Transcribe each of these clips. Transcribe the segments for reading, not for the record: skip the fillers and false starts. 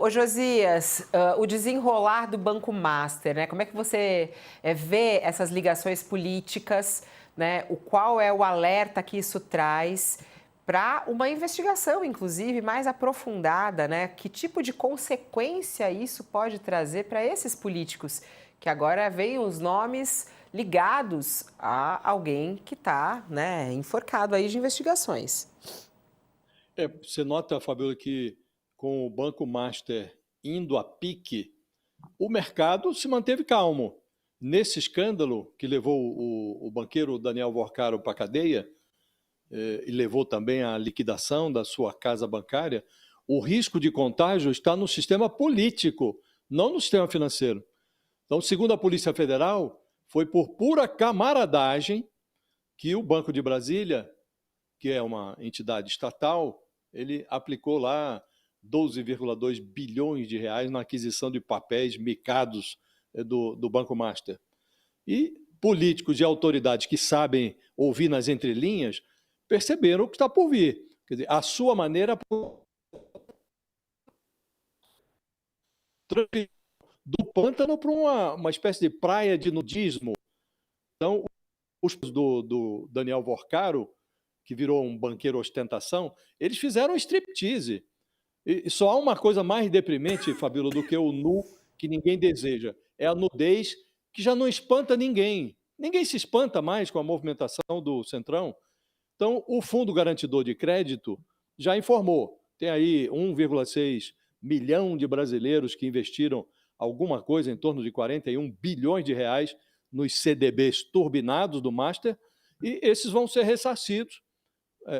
Ô Josias, o desenrolar do Banco Master, né? Como é que você vê essas ligações políticas, né? Qual é o alerta que isso traz para uma investigação, inclusive, mais aprofundada, né? Que tipo de consequência isso pode trazer para esses políticos que agora veem os nomes ligados a alguém que está, né, enforcado aí de investigações? Você nota, Fabiola, que com o Banco Master indo a pique, o mercado se manteve calmo. Nesse escândalo que levou o banqueiro Daniel Vorcaro para a cadeia, e levou também à liquidação da sua casa bancária, o risco de contágio está no sistema político, não no sistema financeiro. Então, segundo a Polícia Federal, foi por pura camaradagem que o Banco de Brasília, que é uma entidade estatal, ele aplicou lá 12,2 bilhões de reais na aquisição de papéis micados do Banco Master. E políticos e autoridades que sabem ouvir nas entrelinhas perceberam o que está por vir. Quer dizer, a sua maneira do pântano para uma espécie de praia de nudismo. Então, os do Daniel Vorcaro, que virou um banqueiro ostentação, eles fizeram um striptease. E só há uma coisa mais deprimente, Fabíola, do que o nu que ninguém deseja. É a nudez que já não espanta ninguém. Ninguém se espanta mais com a movimentação do Centrão. Então, o Fundo Garantidor de Crédito já informou. Tem aí 1,6 milhão de brasileiros que investiram alguma coisa em torno de 41 bilhões de reais nos CDBs turbinados do Master, e esses vão ser ressarcidos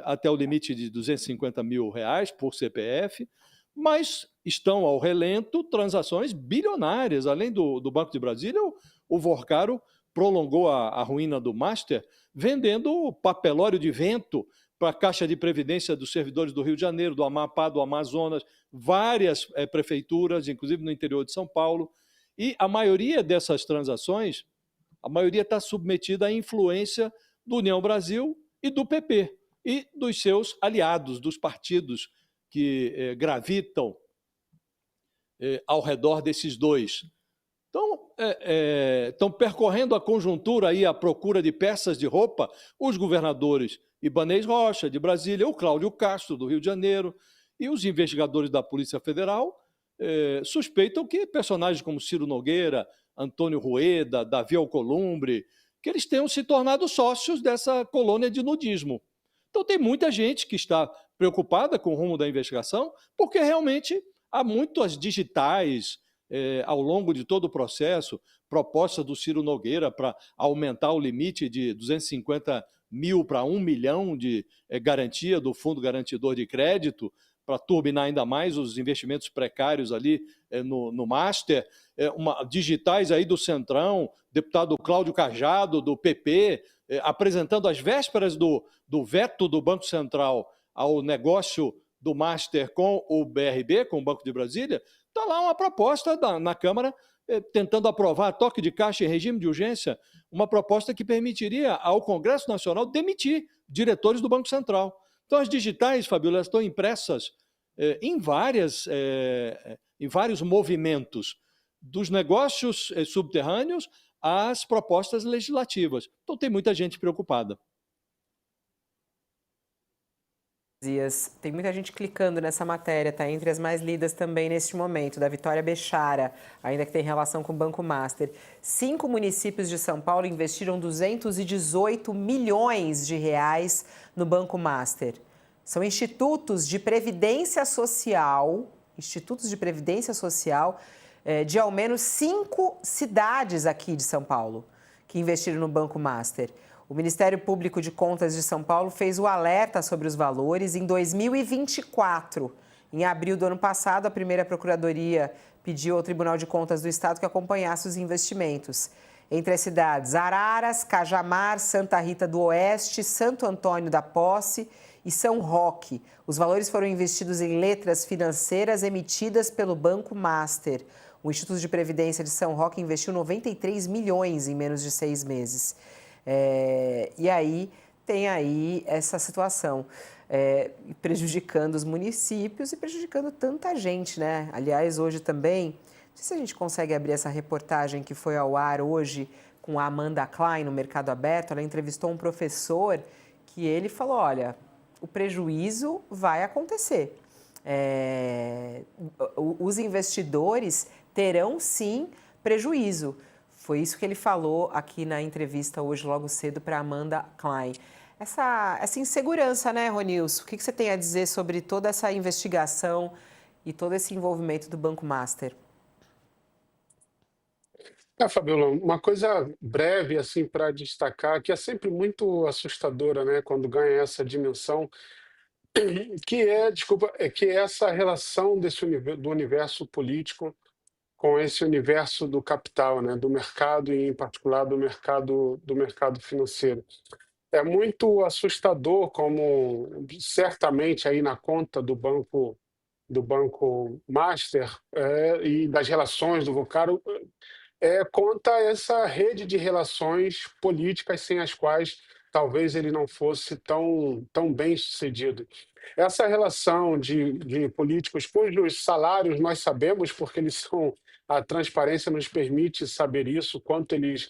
até o limite de 250 mil reais por CPF, mas estão ao relento transações bilionárias. Além do Banco de Brasília, o Vorcaro prolongou a ruína do Master vendendo papelório de vento para a Caixa de Previdência dos servidores do Rio de Janeiro, do Amapá, do Amazonas, várias prefeituras, inclusive no interior de São Paulo. E a maioria dessas transações, a maioria está submetida à influência do União Brasil e do PP e dos seus aliados, dos partidos que gravitam ao redor desses dois. Então, estão percorrendo a conjuntura aí à procura de peças de roupa os governadores Ibanez Rocha, de Brasília, o Cláudio Castro, do Rio de Janeiro, e os investigadores da Polícia Federal suspeitam que personagens como Ciro Nogueira, Antônio Rueda, Davi Alcolumbre, que eles tenham se tornado sócios dessa colônia de nudismo. Então, tem muita gente que está preocupada com o rumo da investigação, porque realmente há muitas digitais ao longo de todo o processo, proposta do Ciro Nogueira para aumentar o limite de 250 mil para 1 milhão de garantia do Fundo Garantidor de Crédito, para turbinar ainda mais os investimentos precários ali no Master, digitais aí do Centrão, deputado Cláudio Cajado, do PP, apresentando às vésperas do veto do Banco Central ao negócio do Master com o BRB, com o Banco de Brasília, está lá uma proposta na Câmara tentando aprovar toque de caixa em regime de urgência, uma proposta que permitiria ao Congresso Nacional demitir diretores do Banco Central. Então, as digitais, Fabiola, estão impressas em vários movimentos, dos negócios subterrâneos às propostas legislativas. Então, tem muita gente preocupada. Tem muita gente clicando nessa matéria, tá? Entre as mais lidas também neste momento, da Vitória Bechara, ainda que tem relação com o Banco Master. 5 municípios de São Paulo investiram 218 milhões de reais no Banco Master. São institutos de previdência social, de ao menos 5 cidades aqui de São Paulo, que investiram no Banco Master. O Ministério Público de Contas de São Paulo fez o alerta sobre os valores em 2024. Em abril do ano passado, a primeira Procuradoria pediu ao Tribunal de Contas do Estado que acompanhasse os investimentos. Entre as cidades Araras, Cajamar, Santa Rita do Oeste, Santo Antônio da Posse e São Roque. Os valores foram investidos em letras financeiras emitidas pelo Banco Master. O Instituto de Previdência de São Roque investiu 93 milhões em menos de 6 meses. E aí tem aí essa situação, prejudicando os municípios e prejudicando tanta gente, né? Aliás, hoje também, não sei se a gente consegue abrir essa reportagem que foi ao ar hoje com a Amanda Klein no Mercado Aberto. Ela entrevistou um professor que ele falou, olha, o prejuízo vai acontecer. Os investidores terão sim prejuízo. Foi isso que ele falou aqui na entrevista hoje, logo cedo, para Amanda Klein. Essa insegurança, né, Ronilson? O que você tem a dizer sobre toda essa investigação e todo esse envolvimento do Banco Master? Fabiola, uma coisa breve assim para destacar, que é sempre muito assustadora, né, quando ganha essa dimensão, que é essa relação do universo político com esse universo do capital, né, do mercado e em particular do mercado financeiro. É muito assustador como certamente aí na conta do Banco Master e das relações do Vocaro conta essa rede de relações políticas sem as quais talvez ele não fosse tão bem sucedido. Essa relação de políticos cujos salários nós sabemos, porque a transparência nos permite saber isso, quanto eles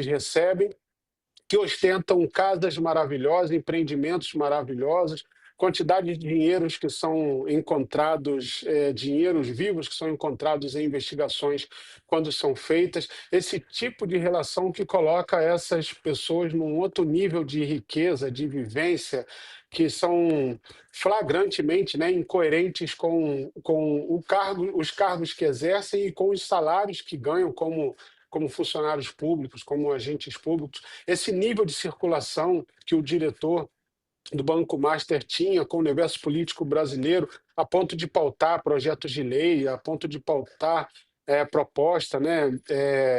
recebem, que ostentam casas maravilhosas, empreendimentos maravilhosos, quantidade de dinheiros que são encontrados, dinheiros vivos que são encontrados em investigações quando são feitas, esse tipo de relação que coloca essas pessoas num outro nível de riqueza, de vivência, que são flagrantemente, né, incoerentes com os cargos que exercem e com os salários que ganham como funcionários públicos, como agentes públicos. Esse nível de circulação que o diretor do Banco Master tinha com o universo político brasileiro, a ponto de pautar projetos de lei, a ponto de pautar proposta, né?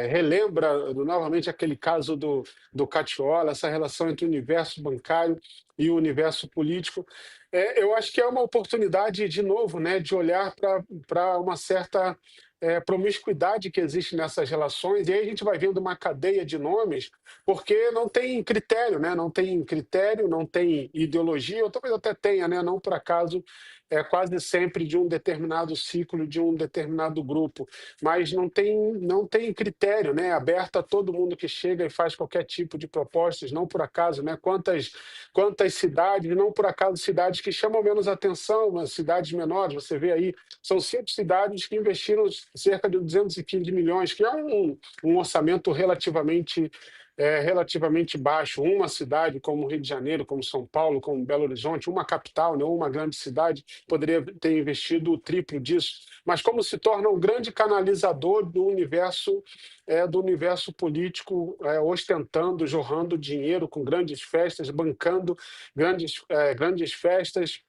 Relembra novamente aquele caso do Catiola, essa relação entre o universo bancário e o universo político. Eu acho que é uma oportunidade, de novo, né, de olhar para uma certa promiscuidade que existe nessas relações, e aí a gente vai vendo uma cadeia de nomes, porque não tem critério, né? Não tem critério, não tem ideologia, ou talvez até tenha, né? Não por acaso, quase sempre de um determinado ciclo, de um determinado grupo, mas não tem critério, né? Aberto a todo mundo que chega e faz qualquer tipo de propostas, não por acaso, né? Quantas cidades, não por acaso cidades que chamam menos atenção, mas cidades menores, você vê aí, são 5 cidades que investiram cerca de 215 milhões, que é um orçamento relativamente baixo. Uma cidade como Rio de Janeiro, como São Paulo, como Belo Horizonte, uma capital, né, uma grande cidade, poderia ter investido o triplo disso. Mas como se torna um grande canalizador do universo político, ostentando, jorrando dinheiro com grandes festas, bancando grandes festas,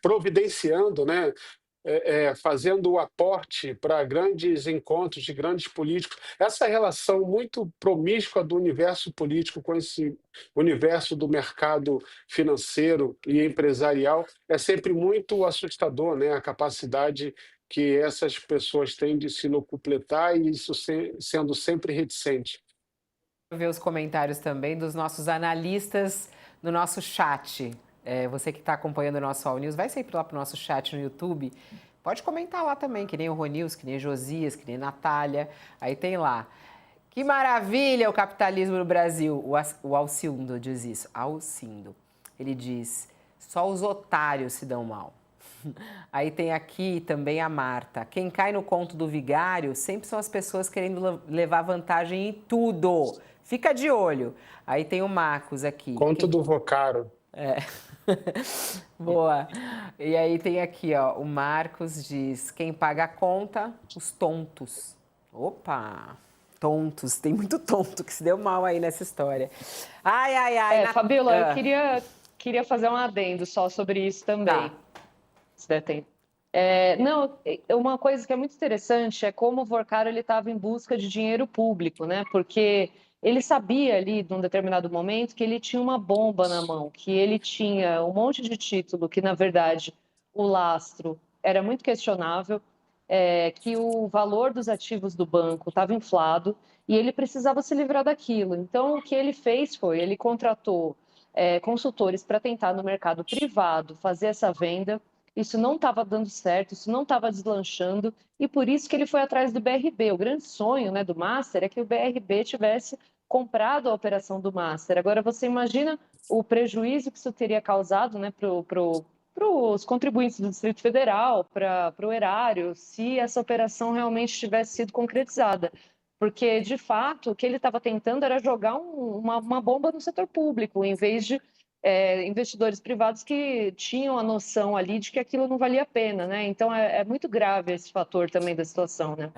providenciando, né, fazendo o aporte para grandes encontros de grandes políticos. Essa relação muito promíscua do universo político com esse universo do mercado financeiro e empresarial é sempre muito assustador, né? A capacidade que essas pessoas têm de se locupletar e isso sendo sempre reticente. Ver os comentários também dos nossos analistas no nosso chat. Você que está acompanhando o nosso All News, vai sempre lá para o nosso chat no YouTube. Pode comentar lá também, que nem o Ronils, que nem Josias, que nem Natália. Aí tem lá. Que maravilha o capitalismo no Brasil. O Alcindo diz isso. Alcindo. Ele diz, só os otários se dão mal. Aí tem aqui também a Marta. Quem cai no conto do vigário sempre são as pessoas querendo levar vantagem em tudo. Fica de olho. Aí tem o Marcos aqui. Conto do Vocaro. Boa. E aí tem aqui, ó, o Marcos diz, quem paga a conta, os tontos. Opa, tontos. Tem muito tonto que se deu mal aí nessa história. Ai, ai, ai. Fabiola, eu queria fazer um adendo só sobre isso também. Tá. Se der tempo. Não, uma coisa que é muito interessante é como o Vorcaro ele estava em busca de dinheiro público, né? Porque ele sabia ali, num determinado momento, que ele tinha uma bomba na mão, que ele tinha um monte de título, que na verdade o lastro era muito questionável. que o valor dos ativos do banco estava inflado e ele precisava se livrar daquilo. Então, o que ele fez foi, ele contratou consultores para tentar no mercado privado fazer essa venda. Isso não estava dando certo, isso não estava deslanchando, e por isso que ele foi atrás do BRB. O grande sonho, né, do Master é que o BRB tivesse comprado a operação do Master. Agora, você imagina o prejuízo que isso teria causado, né, para os contribuintes do Distrito Federal, para o erário, se essa operação realmente tivesse sido concretizada. Porque, de fato, o que ele estava tentando era jogar uma bomba no setor público, em vez de investidores privados que tinham a noção ali de que aquilo não valia a pena, né? Então, é muito grave esse fator também da situação, né?